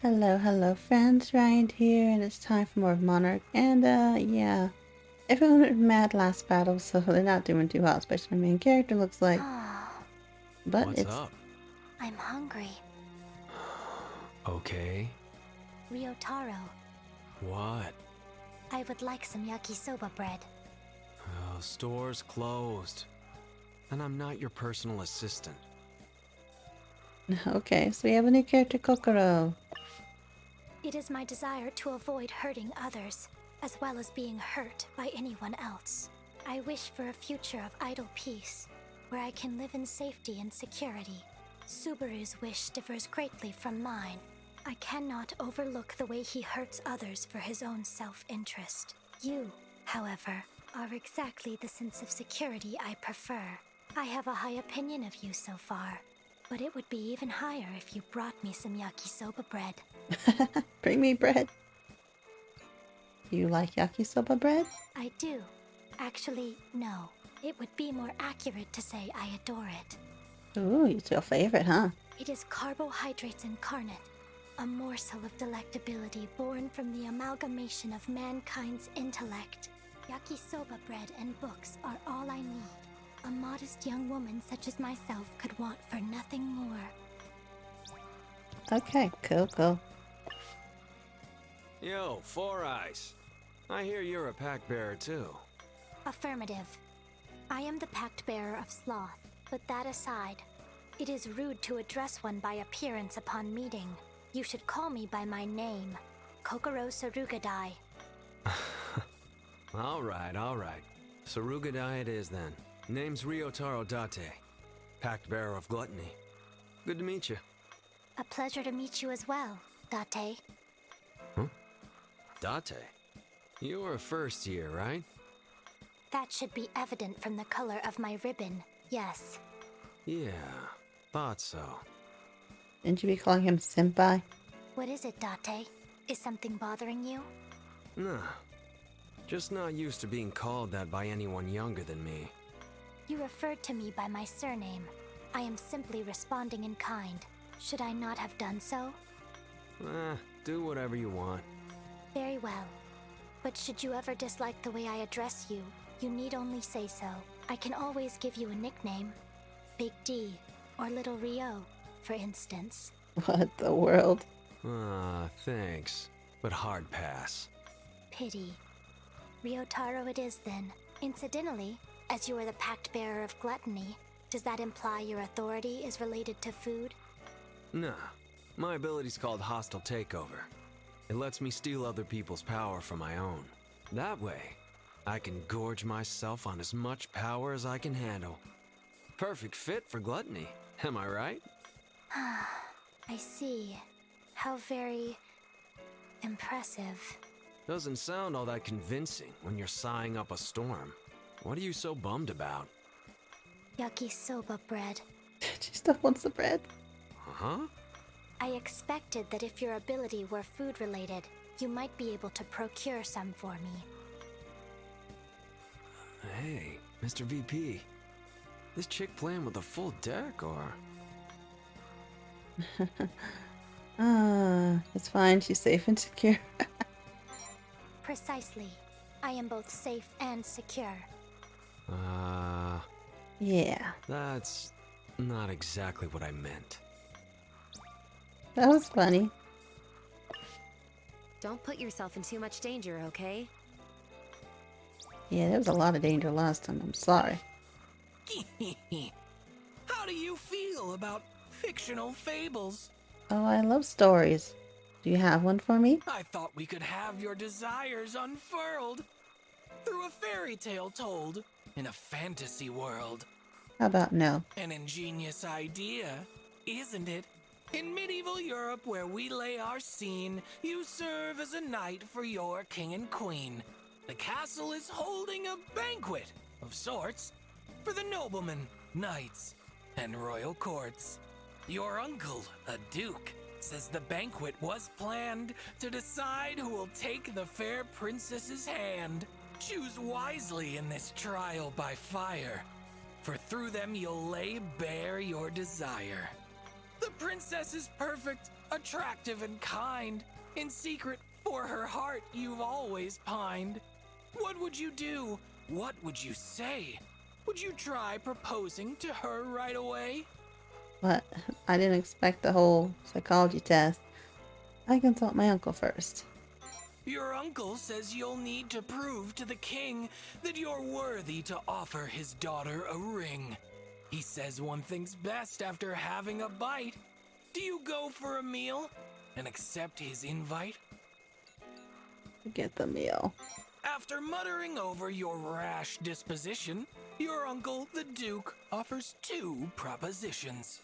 Hello, hello, friends. Ryan here, and it's time for more of Monarch. And, yeah. Everyone went mad last battle, so they're not doing too hot, especially my main character, looks like. Oh, But What's it's. up? I'm hungry. Okay. Ryotaro, What? I would like some yakisoba bread. Oh, store's closed. And I'm not your personal assistant. Okay, so we have a new character, Kokoro. It is my desire to avoid hurting others, as well as being hurt by anyone else. I wish for a future of idle peace, where I can live in safety and security. Subaru's wish differs greatly from mine. I cannot overlook the way he hurts others for his own self-interest. You, however, are exactly the sense of security I prefer. I have a high opinion of you so far, but it would be even higher if you brought me some yakisoba bread. Bring me bread. You like yakisoba bread? I do. Actually, no. It would be more accurate to say I adore it. Ooh, it's your favorite, huh? It is carbohydrates incarnate, a morsel of delectability born from the amalgamation of mankind's intellect. Yakisoba bread and books are all I need. A modest young woman such as myself could want for nothing more. Okay, cool. Yo, Four Eyes. I hear you're a pack bearer too. Affirmative. I am the pact bearer of sloth, but that aside, it is rude to address one by appearance upon meeting. You should call me by my name, Kokoro Sarugadai. All right. Sarugadai it is then. Name's Ryotaro Date. Pact bearer of gluttony. Good to meet you. A pleasure to meet you as well, Date. Date? You're a first year, right? That should be evident from the color of my ribbon, yes. Yeah, thought so. Shouldn't you be calling him Senpai? What is it, Date? Is something bothering you? Nah. Just not used to being called that by anyone younger than me. You referred to me by my surname. I am simply responding in kind. Should I not have done so? Do whatever you want. Very well. But should you ever dislike the way I address you, you need only say so. I can always give you a nickname. Big D, or Little Rio, for instance. What the world? Thanks. But hard pass. Pity. Ryotaro it is then. Incidentally, as you are the pact bearer of gluttony, does that imply your authority is related to food? Nah. My ability's called Hostile Takeover. It lets me steal other people's power for my own. That way, I can gorge myself on as much power as I can handle. Perfect fit for gluttony, am I right? I see. How very impressive. Doesn't sound all that convincing when you're sighing up a storm. What are you so bummed about? Yakisoba bread. She still wants the bread. Huh? I expected that if your ability were food related, you might be able to procure some for me. Hey, Mr. VP. This chick playing with a full deck, or? It's fine. She's safe and secure. Precisely. I am both safe and secure. Yeah, That's not exactly what I meant. that was funny. Don't put yourself in too much danger, okay? Yeah, there was a lot of danger last time. I'm sorry. How do you feel about fictional fables? Oh, I love stories. Do you have one for me? I thought we could have your desires unfurled through a fairy tale told in a fantasy world. How about no? An ingenious idea, isn't it? In medieval Europe, where we lay our scene, you serve as a knight for your king and queen. The castle is holding a banquet of sorts for the noblemen, knights, and royal courts. Your uncle, a duke, says the banquet was planned to decide who will take the fair princess's hand. Choose wisely in this trial by fire, for through them you'll lay bare your desire. The princess is perfect, attractive, and kind. In secret, for her heart, you've always pined. What would you do? What would you say? Would you try proposing to her right away? What? I didn't expect the whole psychology test. I consult my uncle first. Your uncle says you'll need to prove to the king that you're worthy to offer his daughter a ring. He says one thinks best after having a bite. Do you go for a meal and accept his invite? Get the meal. After muttering over your rash disposition, your uncle, the Duke, offers 2 propositions.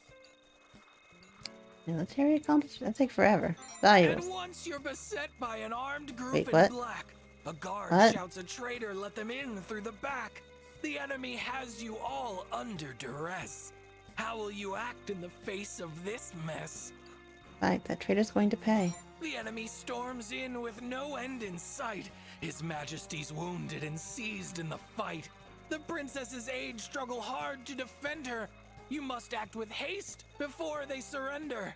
Military accomplishment? That'll take forever. Valuables. And once you're beset by an armed group Wait, in what? black, a guard What? shouts a traitor, let them in through the back. The enemy has you all under duress. How will you act in the face of this mess? Right, that trader's going to pay. The enemy storms in with no end in sight. His Majesty's wounded and seized in the fight. The princess's aides struggle hard to defend her. You must act with haste before they surrender.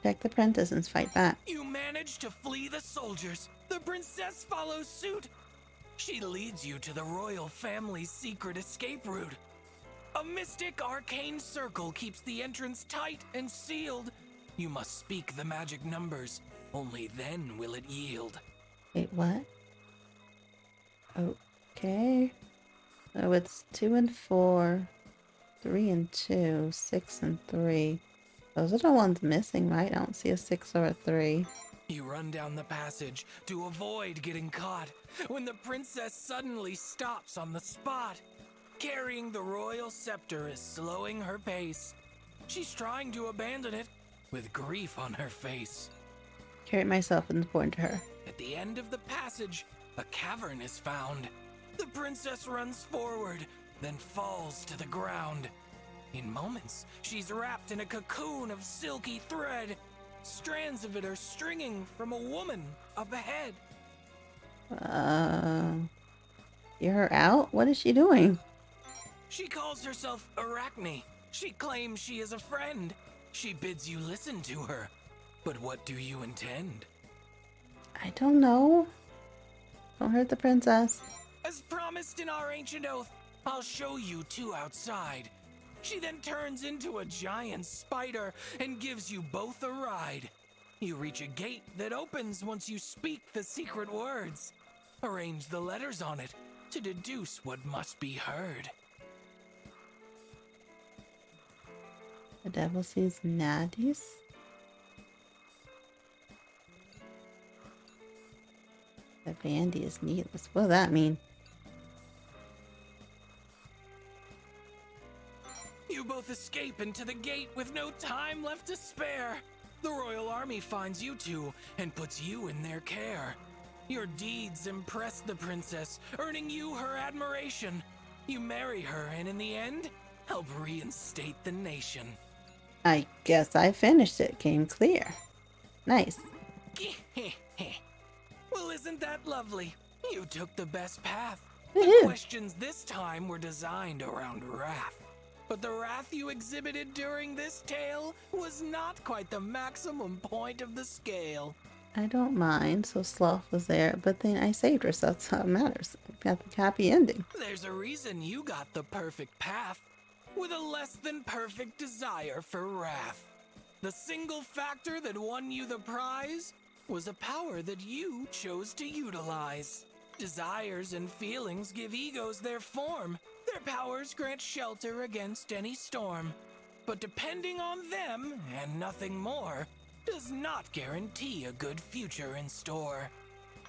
Protect the princess and fight back. You manage to flee the soldiers. The princess follows suit. She leads you to the royal family's secret escape route. A mystic arcane circle keeps the entrance tight and sealed. You must speak the magic numbers. Only then will it yield. Wait, what? Okay. So it's 2 and 4, 3 and 2, 6 and 3. Those are the ones missing, right? I don't see a 6 or a 3. You run down the passage to avoid getting caught when the princess suddenly stops on the spot. Carrying the royal scepter is slowing her pace. She's trying to abandon it with grief on her face. Carry myself is important to her. At the end of the passage, a cavern is found. The princess runs forward, then falls to the ground. In moments, she's wrapped in a cocoon of silky thread. Strands of it are stringing from a woman up ahead. Hear her out? What is she doing? She calls herself Arachne. She claims she is a friend. She bids you listen to her. But what do you intend? I don't know. Don't hurt the princess. As promised in our ancient oath, I'll show you 2 outside. She then turns into a giant spider and gives you both a ride. You reach a gate that opens once you speak the secret words. Arrange the letters on it to deduce what must be heard. The devil sees Nadis. The bandy is needless. What does that mean? You both escape into the gate with no time left to spare. The royal army finds you 2 and puts you in their care. Your deeds impress the princess, earning you her admiration. You marry her and in the end, help reinstate the nation. I guess I finished it. Came clear. Nice. Well, isn't that lovely? You took the best path. Woohoo. The questions this time were designed around wrath. But the wrath you exhibited during this tale was not quite the maximum point of the scale. I don't mind. So Sloth was there, but then I saved her, so that's how it matters. Got the happy ending. There's a reason you got the perfect path, with a less than perfect desire for wrath. The single factor that won you the prize was a power that you chose to utilize. Desires and feelings give egos their form. Their powers grant shelter against any storm. But depending on them, and nothing more, does not guarantee a good future in store.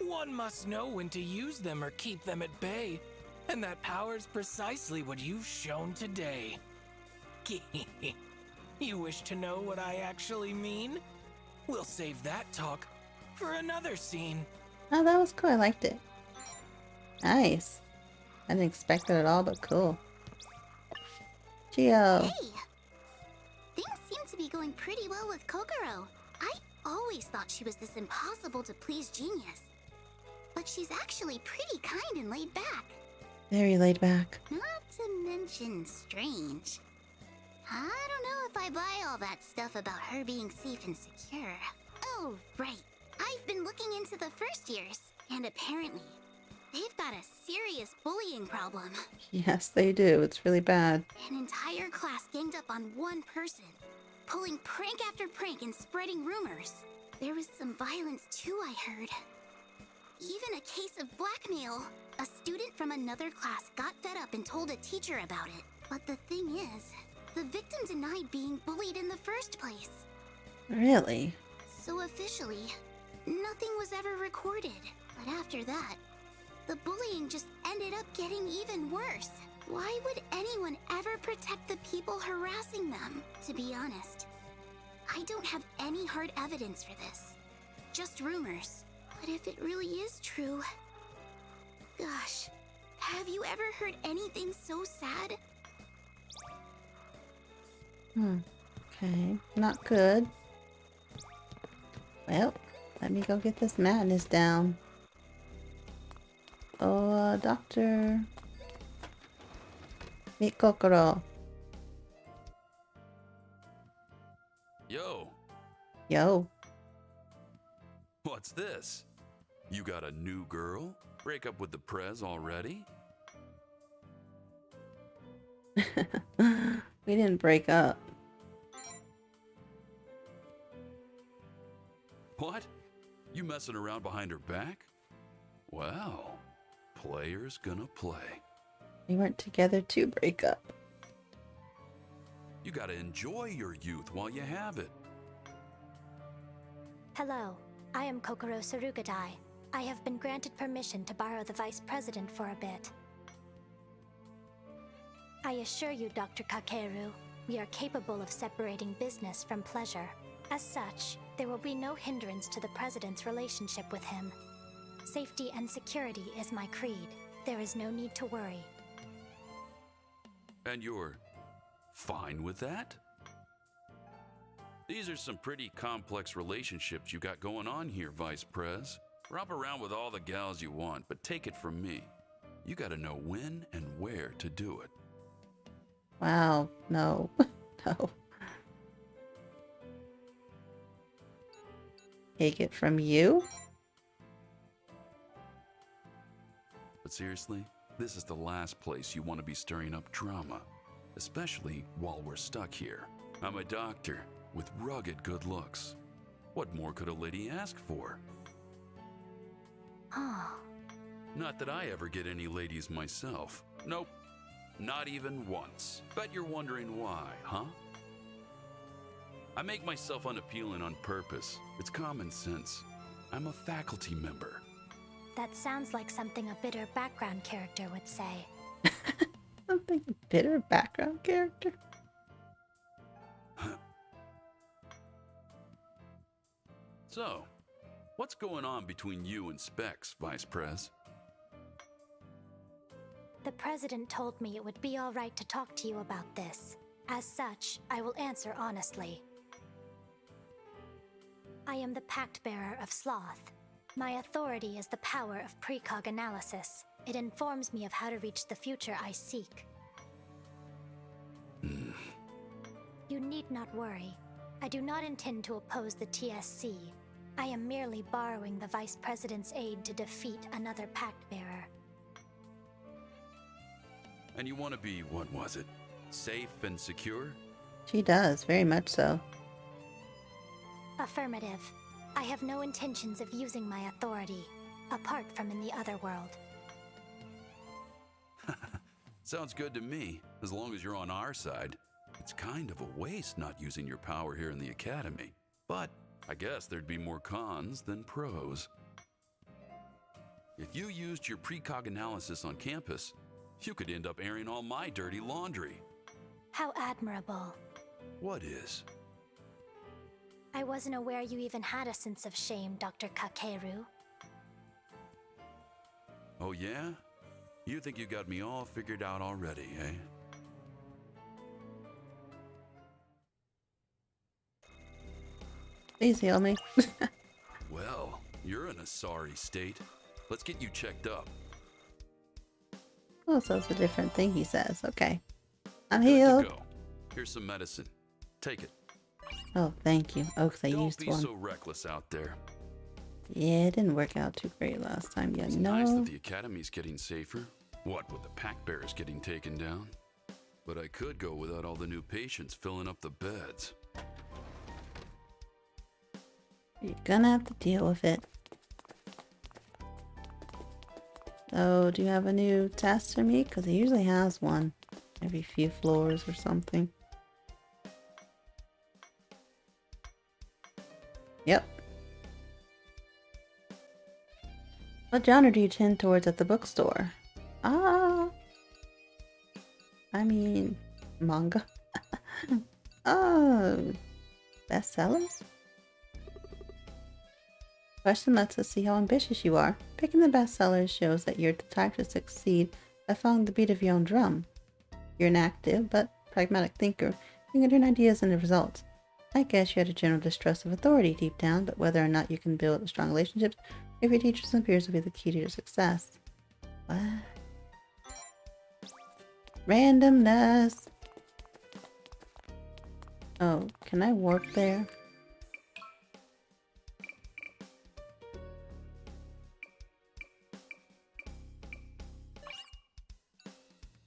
One must know when to use them or keep them at bay, and that power's precisely what you've shown today. You wish to know what I actually mean? We'll save that talk for another scene. Oh, that was cool. I liked it. Nice. I didn't expect it at all, but cool. Geo. Hey! Things seem to be going pretty well with Kokoro. I always thought she was this impossible to please genius. But she's actually pretty kind and laid back. Very laid back. Not to mention strange. I don't know if I buy all that stuff about her being safe and secure. Oh, right. I've been looking into the first years, and apparently, they've got a serious bullying problem. Yes, they do. It's really bad. An entire class ganged up on one person, pulling prank after prank and spreading rumors. There was some violence too, I heard. Even a case of blackmail. A student from another class got fed up and told a teacher about it. But the thing is, the victim denied being bullied in the first place. Really? So officially, nothing was ever recorded. But after that, the bullying just ended up getting even worse. Why would anyone ever protect the people harassing them? To be honest, I don't have any hard evidence for this. Just rumors. But if it really is true... Gosh, have you ever heard anything so sad? Okay, not good. Well, let me go get this madness down. Oh, doctor. Meet Kokoro. Yo, Yo. what's this? You got a new girl? Break up with the Prez already? We didn't break up. What? You messing around behind her back? Well, player's gonna play. We weren't together to break up. You gotta enjoy your youth while you have it. Hello, I am Kokoro Sarugadai. I have been granted permission to borrow the Vice President for a bit. I assure you, Dr. Kakeru, we are capable of separating business from pleasure. As such, there will be no hindrance to the President's relationship with him. Safety and security is my creed. There is no need to worry. And you're fine with that? These are some pretty complex relationships you got going on here, Vice Prez. Romp around with all the gals you want, but take it from me. You gotta know when and where to do it. Wow, no. No. Take it from you? But seriously, this is the last place you want to be stirring up drama, especially while we're stuck here. I'm a doctor with rugged good looks. What more could a lady ask for? Oh, Not that I ever get any ladies myself. Nope, not even once. Bet you're wondering why, huh? I make myself unappealing on purpose. It's common sense. I'm a faculty member. that sounds like something a bitter background character would say. Something bitter background character? So, what's going on between you and Specs, Vice Prez? The President told me it would be all right to talk to you about this. As such, I will answer honestly. I am the Pact Bearer of Sloth. My authority is the power of precog analysis. It informs me of how to reach the future I seek. You need not worry. I do not intend to oppose the TSC. I am merely borrowing the Vice President's aid to defeat another Pact Bearer. And you want to be, what was it? Safe and secure? She does, very much so. Affirmative. I have no intentions of using my authority, apart from in the other world. Sounds good to me, as long as you're on our side. It's kind of a waste not using your power here in the Academy. But I guess there'd be more cons than pros. If you used your precog analysis on campus, you could end up airing all my dirty laundry. How admirable. What is? I wasn't aware you even had a sense of shame, Dr. Kakeru. Oh yeah? You think you got me all figured out already, eh? Please heal me. Well, you're in a sorry state. Let's get you checked up. Oh, so it's a different thing he says. Okay. I'm Good to healed. go. Here's some medicine. Take it. Oh, thank you. Oh, 'cause I Don't used be one. so reckless out there. Yeah, it didn't work out too great last time. Yeah, It's no. nice that the academy's getting safer. What with the pack bearers getting taken down? But I could go without all the new patients filling up the beds. You're gonna have to deal with it. Oh, do you have a new test for me? Because he usually has one every few floors or something. Yep. What genre do you tend towards at the bookstore? Ah, I mean, manga. Oh, bestsellers? Question lets us see how ambitious you are. Picking the bestsellers shows that you're the type to succeed by following the beat of your own drum. You're an active but pragmatic thinker. You can turn ideas into results. I guess you had a general distrust of authority deep down, but whether or not you can build strong relationships with your teachers and peers will be the key to your success. What? Randomness! Oh, can I warp there?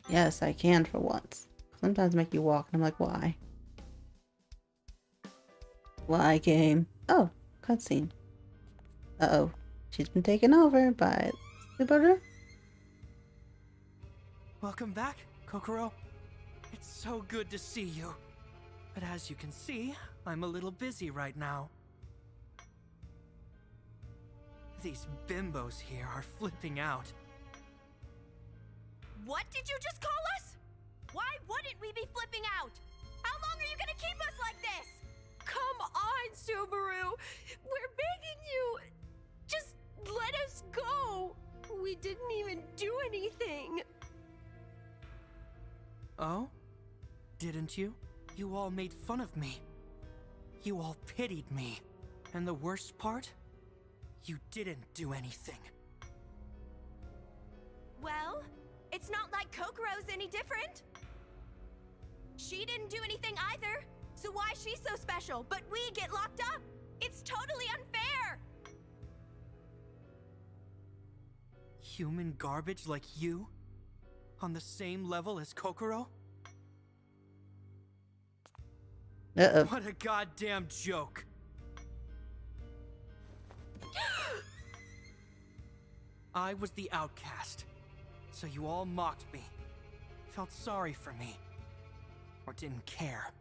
Yes, I can for once. Sometimes make you walk, and I'm like, why? Why, game? Oh, cutscene. Uh-oh. She's been taken over by Subaru? Welcome back, Kokoro. It's so good to see you. But as you can see, I'm a little busy right now. These bimbos here are flipping out. What did you just call us? Why wouldn't we be flipping out? How long are you gonna keep us like this? Come on, Subaru! We're begging you! Just let us go! We didn't even do anything! Oh? Didn't you? You all made fun of me. You all pitied me. And the worst part? You didn't do anything. Well, it's not like Kokoro's any different. She didn't do anything either, so why is she so special, but we get locked up? It's totally unfair! Human garbage like you? On the same level as Kokoro? Uh-oh. What a goddamn joke. I was the outcast, so you all mocked me, felt sorry for me, or didn't care.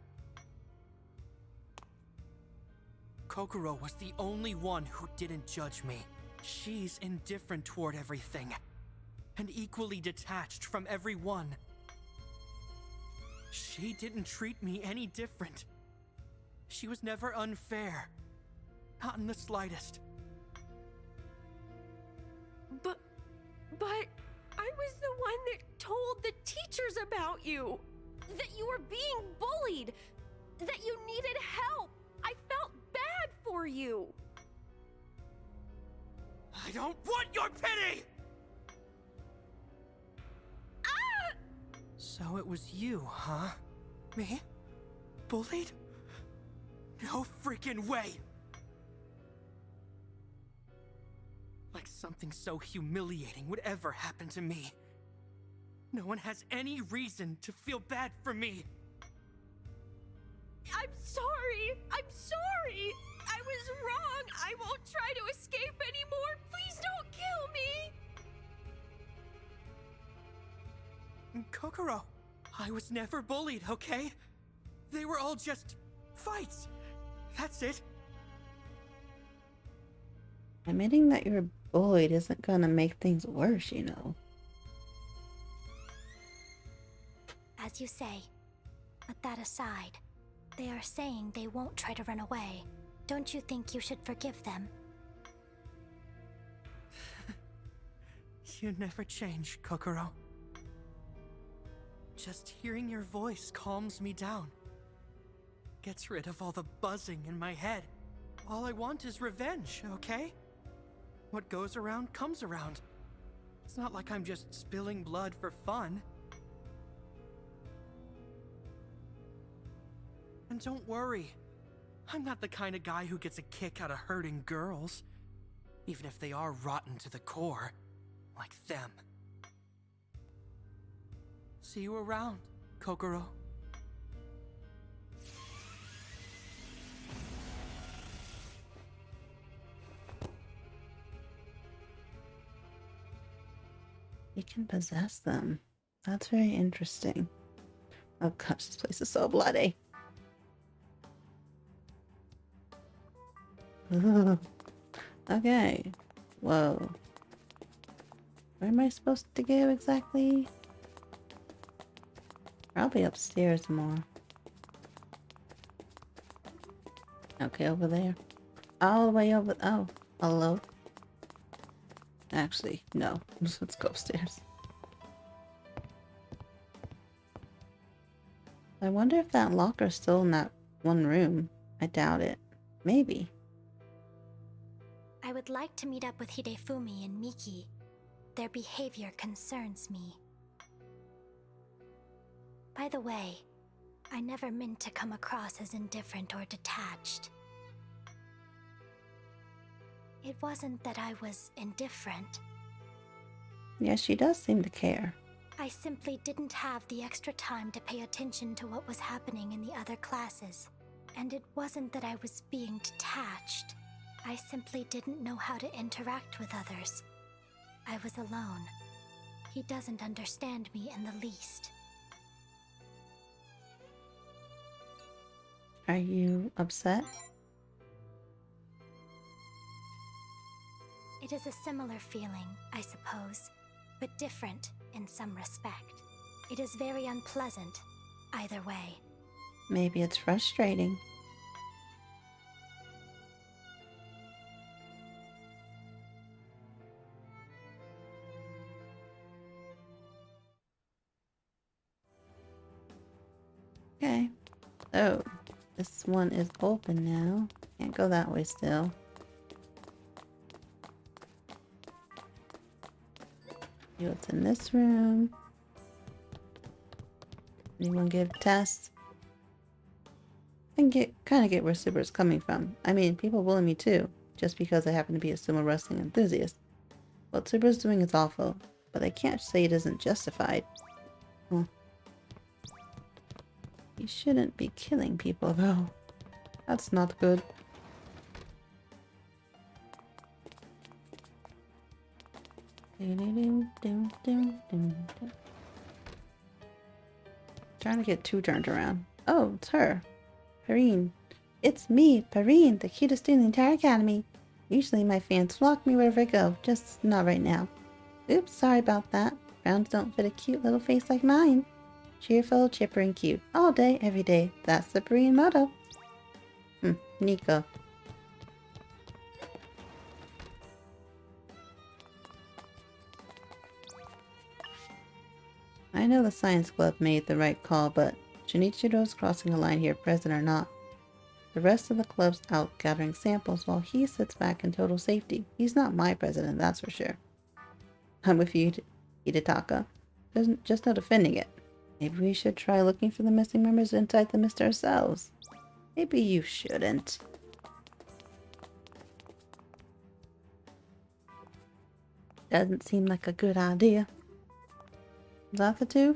Kokoro was the only one who didn't judge me. She's indifferent toward everything, and equally detached from everyone. She didn't treat me any different. She was never unfair. Not in the slightest. But I was the one that told the teachers about you. That you were being bullied. That you needed help. I felt bad for you. I don't want your pity! Ah! So it was you, huh? Me? Bullied? No freaking way! Like something so humiliating would ever happen to me. No one has any reason to feel bad for me. I'm sorry. I'm sorry. I was wrong. I won't try to escape anymore. Please don't kill me. Kokoro, I was never bullied, okay? They were all just fights. That's it. Admitting that you're bullied isn't gonna make things worse, you know. As you say. But that aside, they are saying they won't try to run away. Don't you think you should forgive them? You never change, Kokoro. Just hearing your voice calms me down. Gets rid of all the buzzing in my head. All I want is revenge, okay? What goes around comes around. It's not like I'm just spilling blood for fun. And don't worry, I'm not the kind of guy who gets a kick out of hurting girls, even if they are rotten to the core, like them. See you around, Kokoro. You can possess them. That's very interesting. Oh gosh, this place is so bloody. Okay. Whoa. Where am I supposed to go exactly? Probably upstairs more. Okay, over there. All the way over. Oh, hello. Actually, no. Let's go upstairs. I wonder if that locker's still in that one room. I doubt it. Maybe. I would like to meet up with Hidefumi and Miki. Their behavior concerns me. By the way, I never meant to come across as indifferent or detached. It wasn't that I was indifferent. Yes, she does seem to care. I simply didn't have the extra time to pay attention to what was happening in the other classes. And it wasn't that I was being detached. I simply didn't know how to interact with others. I was alone. He doesn't understand me in the least. Are you upset? It is a similar feeling, I suppose, but different in some respect. It is very unpleasant, either way. Maybe it's frustrating. Okay. Oh, this one is open now. Can't go that way still. See what's in this room. Anyone get a test? I can kind of get where Subaru's coming from. I mean, people bully me too, just because I happen to be a sumo wrestling enthusiast. What Subaru's doing is awful, but I can't say it isn't justified. Well, you shouldn't be killing people, though. That's not good. Trying to get two turned around. Oh, it's her. Perrine. It's me, Perrine, the cutest student in the entire academy. Usually my fans flock me wherever I go, just not right now. Oops, sorry about that. Rounds don't fit a cute little face like mine. Cheerful, chipper, and cute. All day, every day. That's the Perrine motto. Nico. I know the science club made the right call, but Shinichiro's crossing a line here, present or not. The rest of the club's out gathering samples while he sits back in total safety. He's not my president, that's for sure. I'm with you, Hidetaka. There's just no defending it. Maybe we should try looking for the missing members inside the mist ourselves. Maybe you shouldn't. Doesn't seem like a good idea. Is that the two?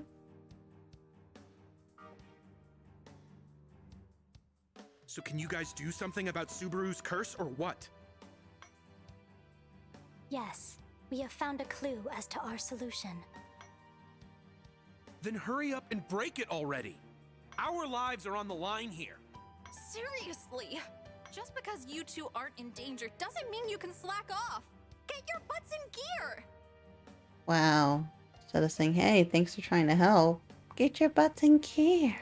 So can you guys do something about Subaru's curse or what? Yes, we have found a clue as to our solution. Then hurry up and break it already. Our lives are on the line here. Seriously, just because you two aren't in danger doesn't mean you can slack off. Get your butts in gear. Wow. Instead of saying, hey, thanks for trying to help, get your butts in gear.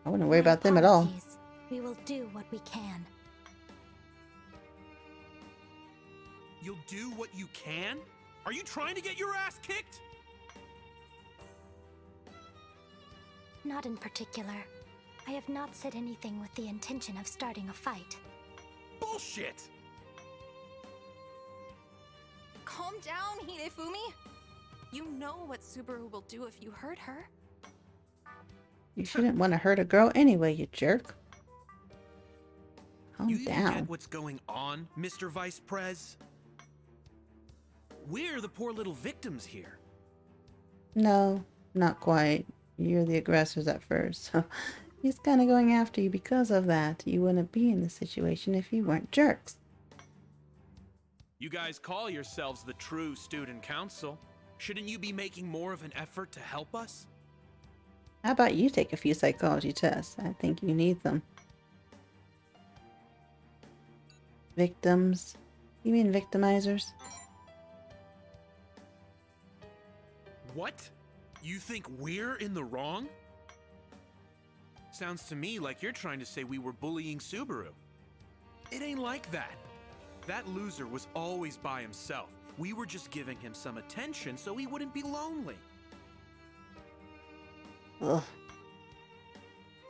I wouldn't worry about them at all. We will do what we can. You'll do what you can? Are you trying to get your ass kicked? Not in particular. I have not said anything with the intention of starting a fight. Bullshit! Calm down, Hidefumi. You know what Subaru will do if you hurt her. You shouldn't want to hurt a girl anyway, you jerk. Calm You even down. get what's going on, Mr. Vice Prez? We're the poor little victims here. No, not quite. You're the aggressors at first, so he's kind of going after you because of that. You wouldn't be in this situation if you weren't jerks. You guys call yourselves the true student council. Shouldn't you be making more of an effort to help us? How about you take a few psychology tests? I think you need them. Victims? You mean victimizers? What? You think we're in the wrong? Sounds to me like you're trying to say we were bullying Subaru. It ain't like that. That loser was always by himself. We were just giving him some attention so he wouldn't be lonely. Ugh.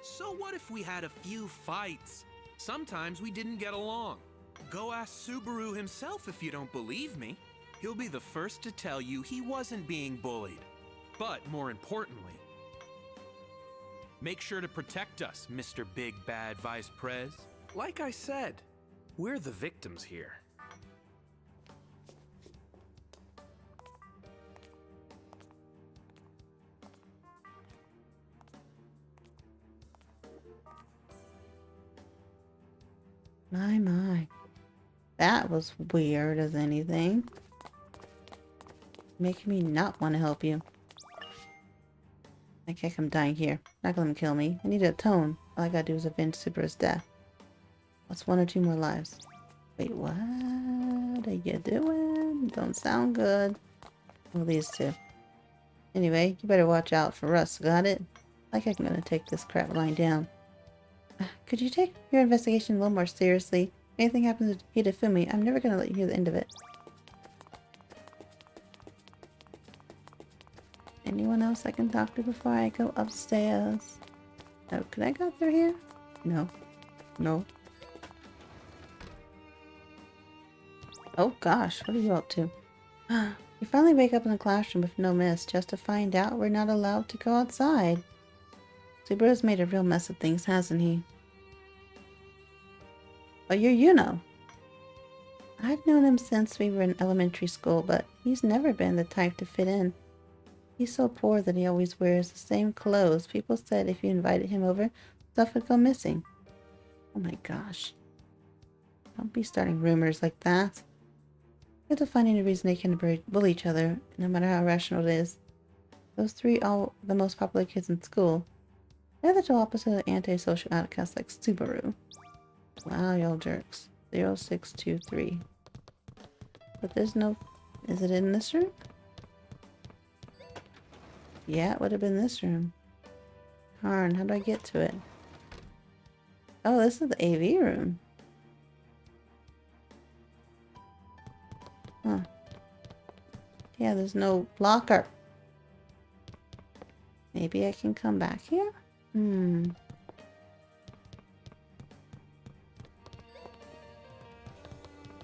So what if we had a few fights? Sometimes we didn't get along. Go ask Subaru himself if you don't believe me. He'll be the first to tell you he wasn't being bullied. But more importantly, make sure to protect us, Mr. Big Bad Vice Prez. Like I said, we're the victims here. My. That was weird as anything. Making me not want to help you. I can't come dying here. Not gonna kill me. I need to atone. All I gotta do is avenge Subaru's death. What's 1 or 2 more lives? Wait, what are you doing? Don't sound good. Well, these 2. Anyway, you better watch out for Russ, got it? Like I'm gonna take this crap lying down. Could you take your investigation a little more seriously? If anything happens to Hidefumi, I'm never gonna let you hear the end of it. Anyone else I can talk to before I go upstairs? Oh, can I go through here? No. No. Oh gosh, what are you up to? You finally wake up in the classroom with no miss, just to find out we're not allowed to go outside. Subaru's made a real mess of things, hasn't he? Oh, you're Yuno. I've known him since we were in elementary school, but he's never been the type to fit in. He's so poor that he always wears the same clothes. People said if you invited him over, stuff would go missing. Oh my gosh. Don't be starting rumors like that. You have to find any reason they can bully each other, no matter how irrational it is. Those 3 are the most popular kids in school. They're the total opposite of antisocial outcasts like Subaru. Wow, y'all jerks. 0623. But there's no... Is it in this room? Yeah, it would have been this room. Darn, how do I get to it? Oh, this is the AV room. Huh. Yeah, there's no blocker. Maybe I can come back here?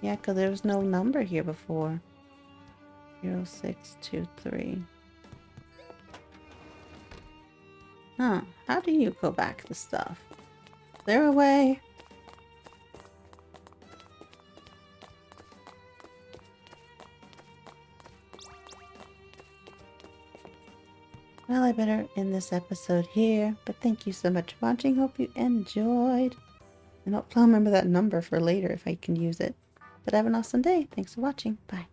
Yeah, because there was no number here before. 0623. Huh. How do you go back to stuff? Is there a way? Well, I better end this episode here, but thank you so much for watching. Hope you enjoyed. And I'll remember that number for later if I can use it. But have an awesome day. Thanks for watching. Bye.